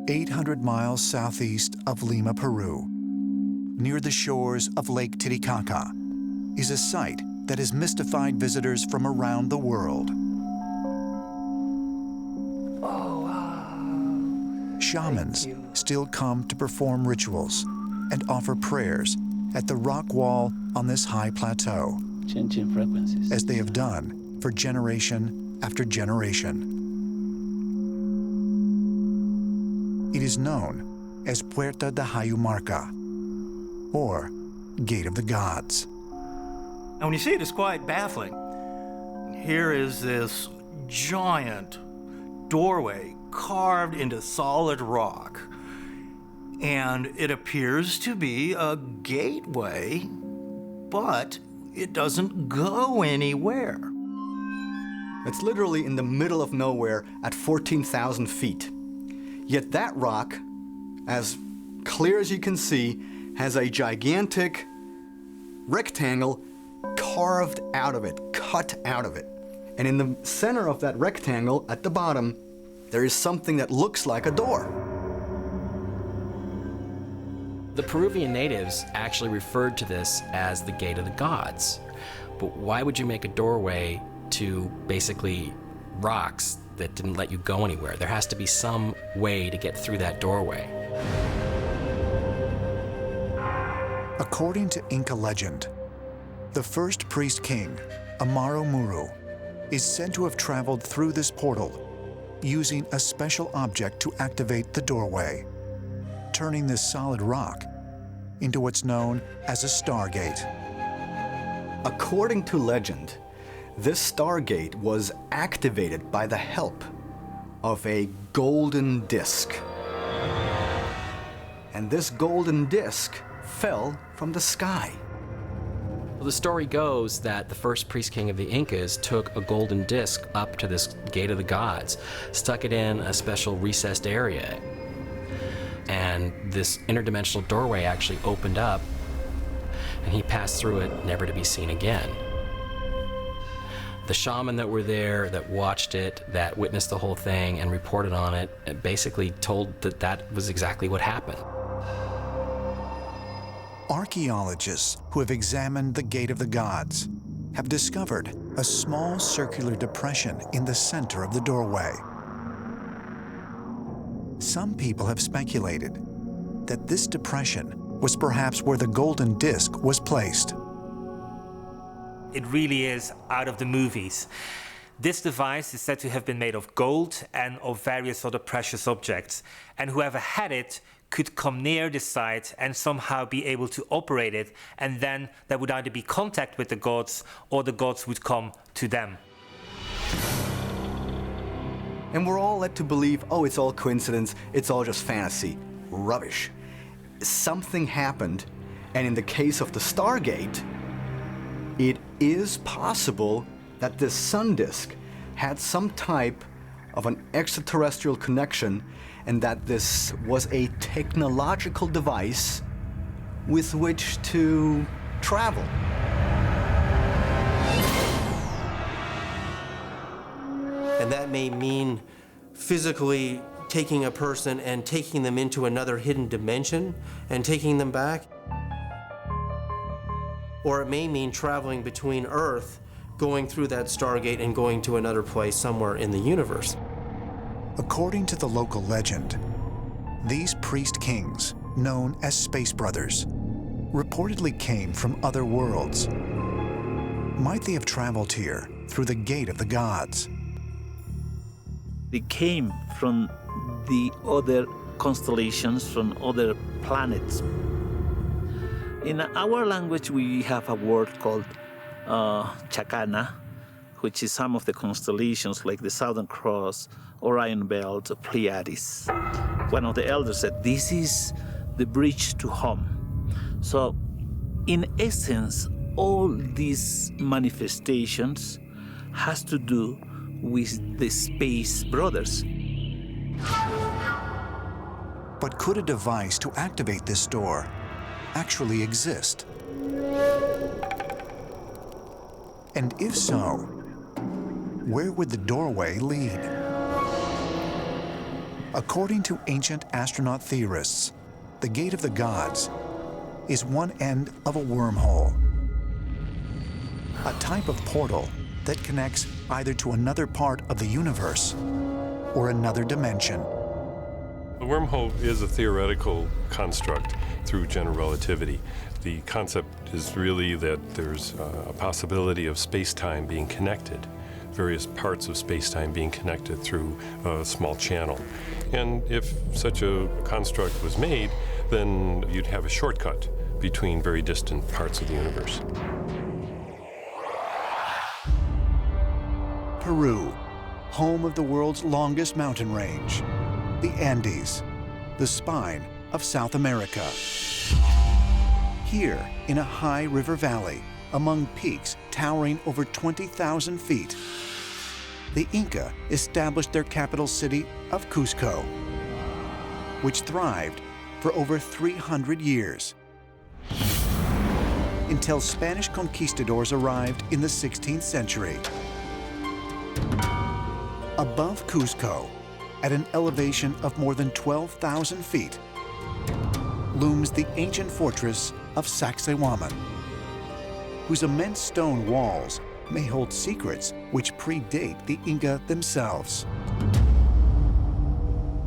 800 miles southeast of Lima, Peru, near the shores of Lake Titicaca, is a site that has mystified visitors from around the world. Oh, wow. Shamans still come to perform rituals and offer prayers at the rock wall on this high plateau, Changing frequencies. as they have done for generation after generation. It is known as Puerta de Hayumarca, or Gate of the Gods. And when you see it, it's quite baffling. Here is this giant doorway carved into solid rock. And it appears to be a gateway, but it doesn't go anywhere. It's literally in the middle of nowhere at 14,000 feet. Yet that rock, as clear as you can see, has a gigantic rectangle carved out of it, cut out of it. And in the center of that rectangle, at the bottom, there is something that looks like a door. The Peruvian natives actually referred to this as the Gate of the Gods. But why would you make a doorway to basically rocks that didn't let you go anywhere? There has to be some way to get through that doorway. According to Inca legend, the first priest king, Amaro Muru, is said to have traveled through this portal using a special object to activate the doorway, turning this solid rock into what's known as a stargate. According to legend, this stargate was activated by the help of a golden disc. And this golden disc fell from the sky. Well, the story goes that the first priest king of the Incas took a golden disc up to this Gate of the Gods, stuck it in a special recessed area, and this interdimensional doorway actually opened up, and he passed through it, never to be seen again. The shaman that were there, that watched it, that witnessed the whole thing and reported on it, basically told that that was exactly what happened. Archaeologists who have examined the Gate of the Gods have discovered a small circular depression in the center of the doorway. Some people have speculated that this depression was perhaps where the golden disc was placed. It really is out of the movies. This device is said to have been made of gold and of various other precious objects, and whoever had it could come near the site and somehow be able to operate it, and then there would either be contact with the gods or the gods would come to them. And we're all led to believe, oh, it's all coincidence, it's all just fantasy. Rubbish. Something happened, and in the case of the Stargate, it is possible that this sun disk had some type of an extraterrestrial connection, and that this was a technological device with which to travel. And that may mean physically taking a person and taking them into another hidden dimension and taking them back. Or it may mean traveling between Earth, going through that Stargate and going to another place somewhere in the universe. According to the local legend, these priest kings, known as Space Brothers, reportedly came from other worlds. Might they have traveled here through the Gate of the Gods? They came from the other constellations, from other planets. In our language, we have a word called Chacana, which is some of the constellations like the Southern Cross, Orion Belt, Pleiades. One of the elders said, this is the bridge to home. So, in essence, all these manifestations has to do with the Space Brothers. But could a device to activate this door actually exist? And if so, where would the doorway lead? According to ancient astronaut theorists, the Gate of the Gods is one end of a wormhole, a type of portal that connects either to another part of the universe or another dimension. The wormhole is a theoretical construct through general relativity. The concept is really that there's a possibility of space-time being connected, various parts of space-time being connected through a small channel. And if such a construct was made, then you'd have a shortcut between very distant parts of the universe. Peru, home of the world's longest mountain range, the Andes, the spine of South America. Here, in a high river valley, among peaks towering over 20,000 feet, the Inca established their capital city of Cusco, which thrived for over 300 years, until Spanish conquistadors arrived in the 16th century. Above Cusco, at an elevation of more than 12,000 feet, looms the ancient fortress of Sacsayhuaman, whose immense stone walls may hold secrets which predate the Inca themselves.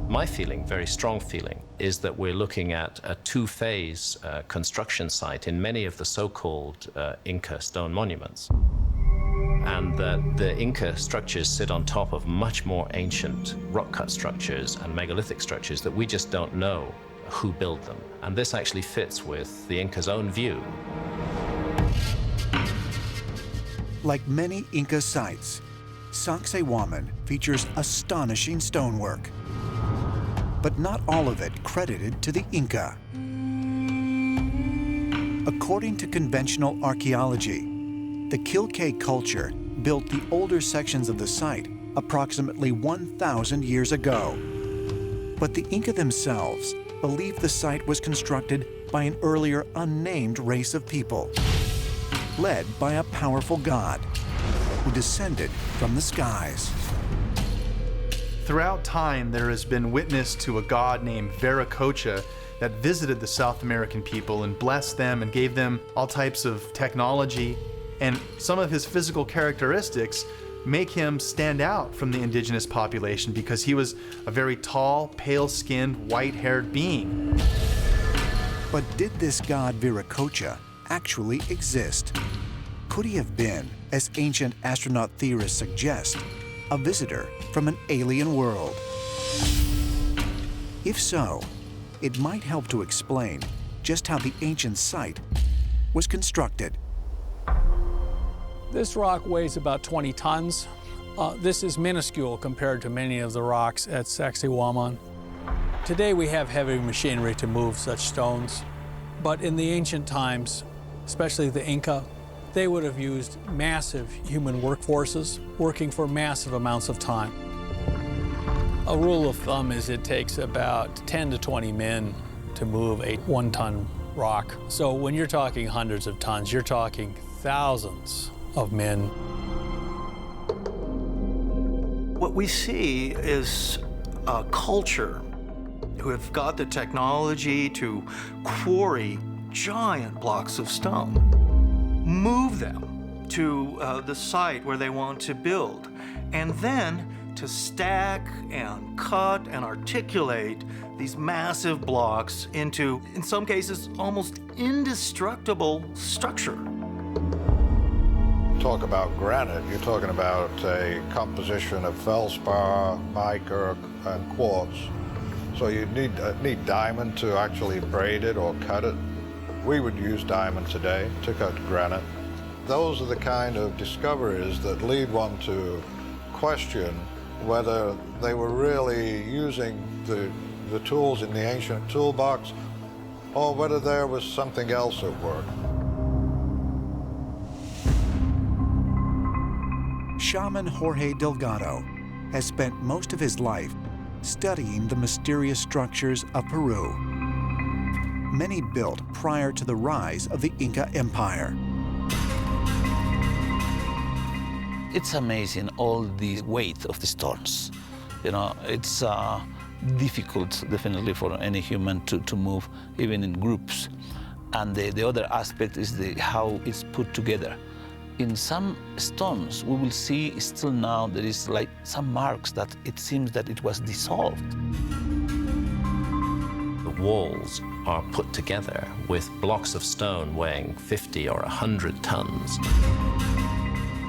My feeling, very strong feeling, is that we're looking at a two-phase construction site in many of the so-called Inca stone monuments. And that the Inca structures sit on top of much more ancient rock-cut structures and megalithic structures that we just don't know who built them. And this actually fits with the Inca's own view. Like many Inca sites, Sacsayhuaman features astonishing stonework, but not all of it credited to the Inca. According to conventional archaeology, the Quilcay culture built the older sections of the site approximately 1,000 years ago. But the Inca themselves believed the site was constructed by an earlier unnamed race of people, led by a powerful god who descended from the skies. Throughout time, there has been witness to a god named Viracocha that visited the South American people and blessed them and gave them all types of technology. And some of his physical characteristics make him stand out from the indigenous population because he was a very tall, pale-skinned, white-haired being. But did this god Viracocha actually exist? Could he have been, as ancient astronaut theorists suggest, a visitor from an alien world? If so, it might help to explain just how the ancient site was constructed. This rock weighs about 20 tons. This is minuscule compared to many of the rocks at Sacsayhuaman. Today we have heavy machinery to move such stones, but in the ancient times, especially the Inca, they would have used massive human workforces working for massive amounts of time. A rule of thumb is it takes about 10 to 20 men to move a 1-ton rock. So when you're talking hundreds of tons, you're talking thousands of men. What we see is a culture who have got the technology to quarry giant blocks of stone, move them to the site where they want to build, and then to stack and cut and articulate these massive blocks into, in some cases, almost indestructible structure. Talk about granite, you're talking about a composition of feldspar, mica, and quartz. So you need diamond to actually braid it or cut it. We would use diamond today to cut granite. Those are the kind of discoveries that lead one to question whether they were really using the tools in the ancient toolbox or whether there was something else at work. Shaman Jorge Delgado has spent most of his life studying the mysterious structures of Peru, many built prior to the rise of the Inca Empire. It's amazing, all the weight of the stones. You know, it's difficult, definitely, for any human to move, even in groups. And the other aspect is how it's put together. In some stones, we will see still now there is like some marks that it seems that it was dissolved. The walls are put together with blocks of stone weighing 50 or 100 tons,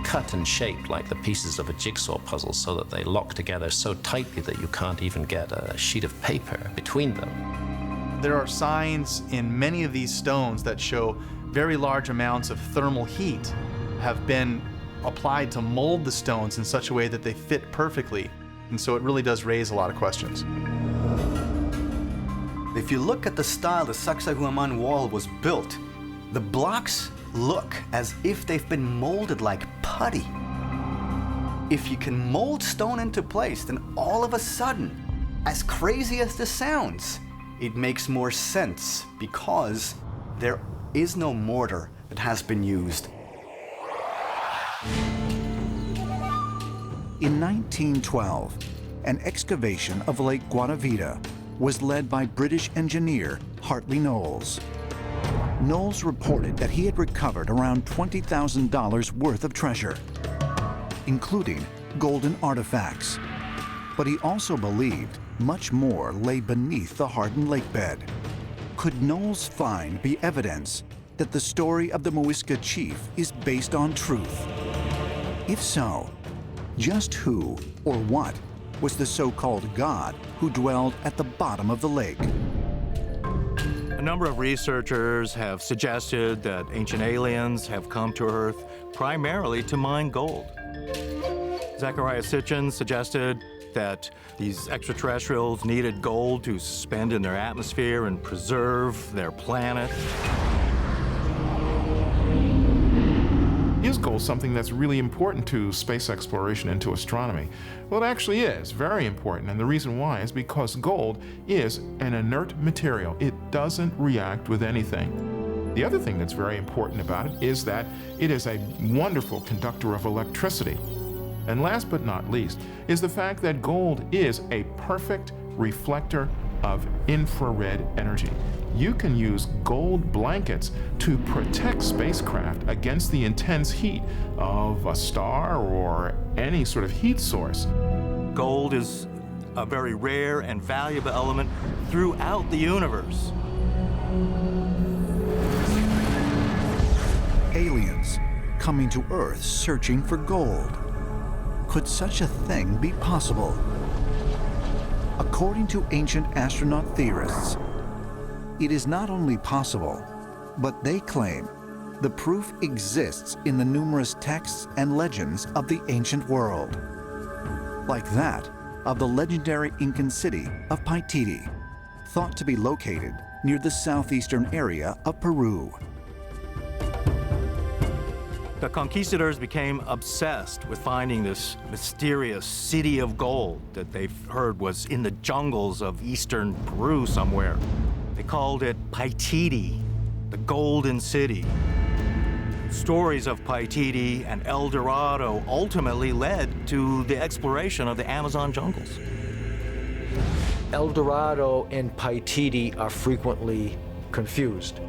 cut and shaped like the pieces of a jigsaw puzzle so that they lock together so tightly that you can't even get a sheet of paper between them. There are signs in many of these stones that show very large amounts of thermal heat have been applied to mold the stones in such a way that they fit perfectly. And so it really does raise a lot of questions. If you look at the style the Sacsayhuaman wall was built, the blocks look as if they've been molded like putty. If you can mold stone into place, then all of a sudden, as crazy as this sounds, it makes more sense because there is no mortar that has been used. In 1912, an excavation of Lake Guatavita was led by British engineer Hartley Knowles. Knowles reported that he had recovered around $20,000 worth of treasure, including golden artifacts. But he also believed much more lay beneath the hardened lake bed. Could Knowles' find be evidence that the story of the Muisca chief is based on truth? If so, just who or what was the so-called god who dwelled at the bottom of the lake? A number of researchers have suggested that ancient aliens have come to Earth primarily to mine gold. Zecharia Sitchin suggested that these extraterrestrials needed gold to suspend in their atmosphere and preserve their planet. Is gold something that's really important to space exploration and to astronomy? Well, it actually is very important, and the reason why is because gold is an inert material. It doesn't react with anything. The other thing that's very important about it is that it is a wonderful conductor of electricity. And last but not least is the fact that gold is a perfect reflector of infrared energy. You can use gold blankets to protect spacecraft against the intense heat of a star or any sort of heat source. Gold is a very rare and valuable element throughout the universe. Aliens coming to Earth searching for gold. Could such a thing be possible? According to ancient astronaut theorists, it is not only possible, but they claim the proof exists in the numerous texts and legends of the ancient world, like that of the legendary Incan city of Paititi, thought to be located near the southeastern area of Peru. The conquistadors became obsessed with finding this mysterious city of gold that they heard was in the jungles of eastern Peru somewhere. They called it Paititi, the Golden City. Stories of Paititi and El Dorado ultimately led to the exploration of the Amazon jungles. El Dorado and Paititi are frequently confused.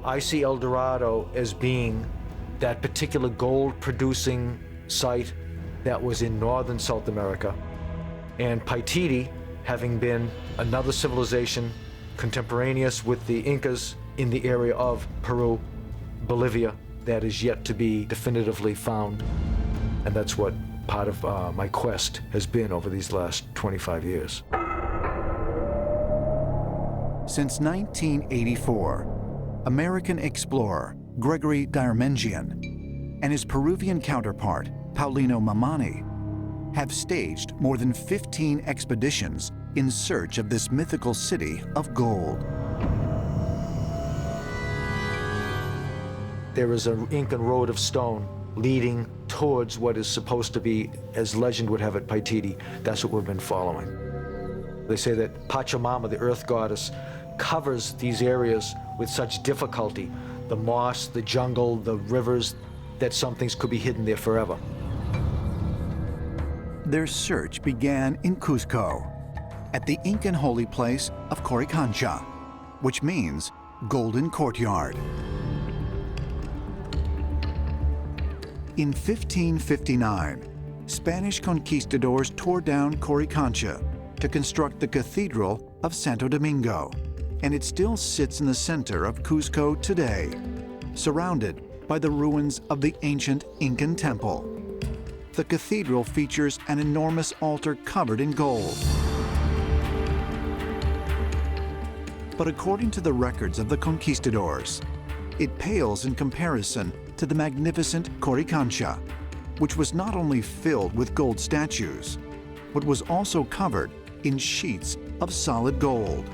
I see El Dorado as being that particular gold-producing site that was in northern South America, and Paititi having been another civilization contemporaneous with the Incas in the area of Peru, Bolivia, that is yet to be definitively found. And that's what part of my quest has been over these last 25 years. Since 1984, American explorer Gregory Garmengian and his Peruvian counterpart, Paulino Mamani, have staged more than 15 expeditions in search of this mythical city of gold. There is an Incan road of stone leading towards what is supposed to be, as legend would have it, Paititi. That's what we've been following. They say that Pachamama, the earth goddess, covers these areas with such difficulty, the moss, the jungle, the rivers, that some things could be hidden there forever. Their search began in Cusco, at the Incan holy place of Coricancha, which means Golden Courtyard. In 1559, Spanish conquistadors tore down Coricancha to construct the Cathedral of Santo Domingo, and it still sits in the center of Cuzco today, surrounded by the ruins of the ancient Incan temple. The cathedral features an enormous altar covered in gold. But according to the records of the conquistadors, it pales in comparison to the magnificent Coricancha, which was not only filled with gold statues, but was also covered in sheets of solid gold.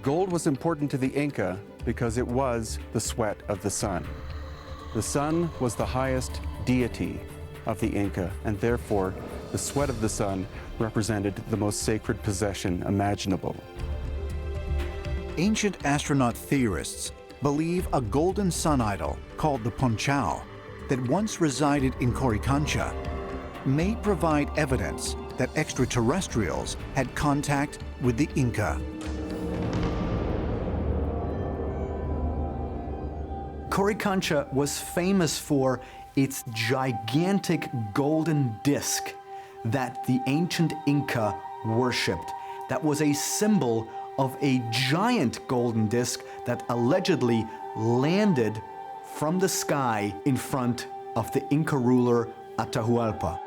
Gold was important to the Inca because it was the sweat of the sun. The sun was the highest deity of the Inca, and therefore the sweat of the sun represented the most sacred possession imaginable. Ancient astronaut theorists believe a golden sun idol called the Ponchao that once resided in Coricancha may provide evidence that extraterrestrials had contact with the Inca. Coricancha was famous for its gigantic golden disc that the ancient Inca worshipped. That was a symbol of a giant golden disc that allegedly landed from the sky in front of the Inca ruler Atahualpa.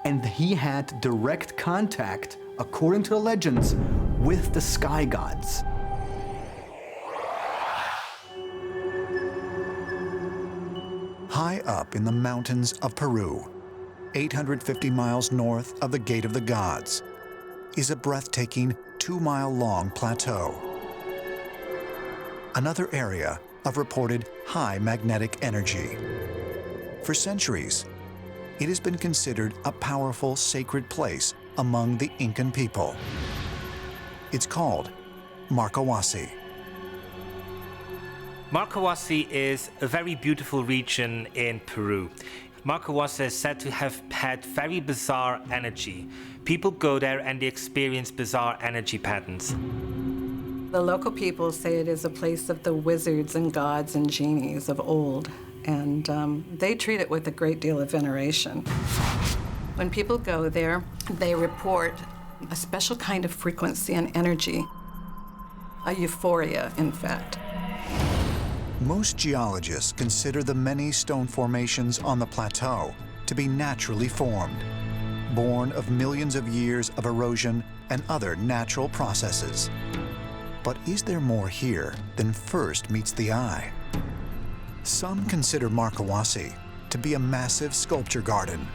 And he had direct contact, according to the legends, with the sky gods. High up in the mountains of Peru, 850 miles north of the Gate of the Gods, is a breathtaking 2-mile-long plateau. Another area of reported high magnetic energy. For centuries, it has been considered a powerful sacred place among the Incan people. It's called Marcahuasi. Marcahuasi is a very beautiful region in Peru. Marcahuasi is said to have had very bizarre energy. People go there and they experience bizarre energy patterns. The local people say it is a place of the wizards and gods and genies of old, and they treat it with a great deal of veneration. When people go there, they report a special kind of frequency and energy, a euphoria, in fact. Most geologists consider the many stone formations on the plateau to be naturally formed, born of millions of years of erosion and other natural processes. But is there more here than first meets the eye? Some consider Marcahuasi to be a massive sculpture garden,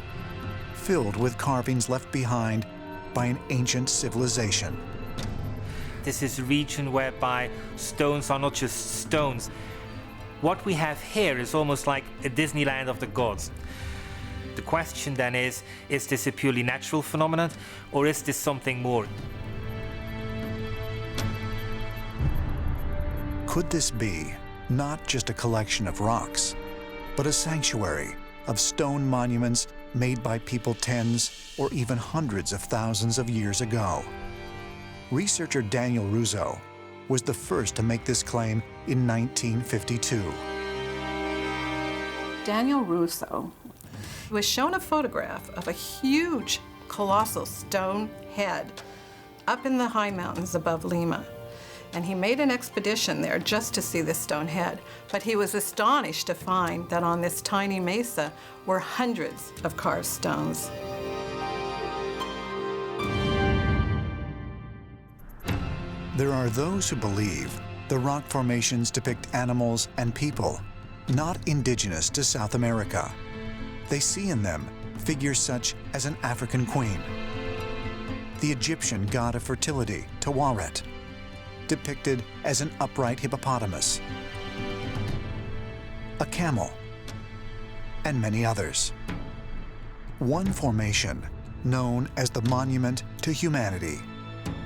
filled with carvings left behind by an ancient civilization. This is a region whereby stones are not just stones. What we have here is almost like a Disneyland of the gods. The question then is this a purely natural phenomenon, or is this something more? Could this be not just a collection of rocks, but a sanctuary of stone monuments made by people tens or even hundreds of thousands of years ago? Researcher Daniel Russo was the first to make this claim in 1952. Daniel Russo was shown a photograph of a huge, colossal stone head up in the high mountains above Lima. And he made an expedition there just to see this stone head. But he was astonished to find that on this tiny mesa were hundreds of carved stones. There are those who believe the rock formations depict animals and people not indigenous to South America. They see in them figures such as an African queen, the Egyptian god of fertility, Tawaret, depicted as an upright hippopotamus, a camel, and many others. One formation, known as the Monument to Humanity,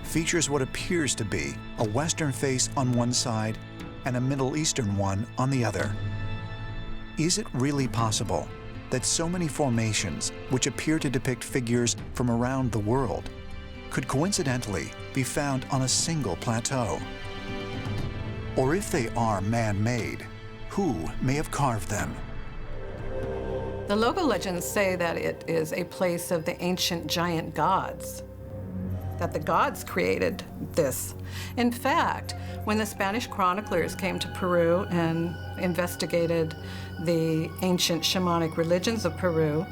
features what appears to be a Western face on one side and a Middle Eastern one on the other. Is it really possible that so many formations, which appear to depict figures from around the world, could coincidentally be found on a single plateau? Or if they are man-made, who may have carved them? The local legends say that it is a place of the ancient giant gods, that the gods created this. In fact, when the Spanish chroniclers came to Peru and investigated the ancient shamanic religions of Peru,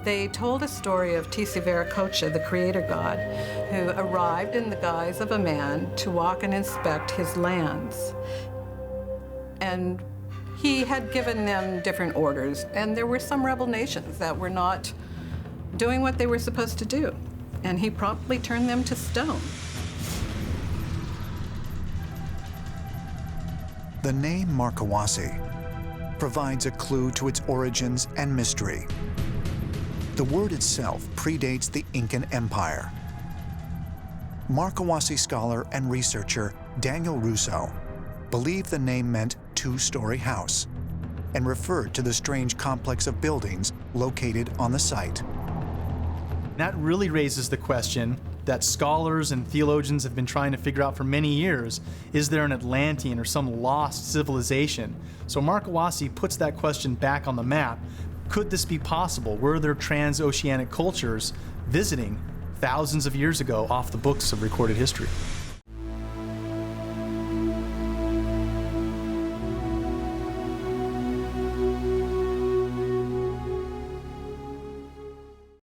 they told a story of Tisiviracocha, the creator god, who arrived in the guise of a man to walk and inspect his lands. And he had given them different orders, and there were some rebel nations that were not doing what they were supposed to do, and he promptly turned them to stone. The name Marcahuasi provides a clue to its origins and mystery. The word itself predates the Incan Empire. Marcahuasi scholar and researcher Daniel Russo believed the name meant two-story house and referred to the strange complex of buildings located on the site. That really raises the question that scholars and theologians have been trying to figure out for many years. Is there an Atlantean or some lost civilization? So Marcahuasi puts that question back on the map. Could this be possible? Were there transoceanic cultures visiting thousands of years ago off the books of recorded history?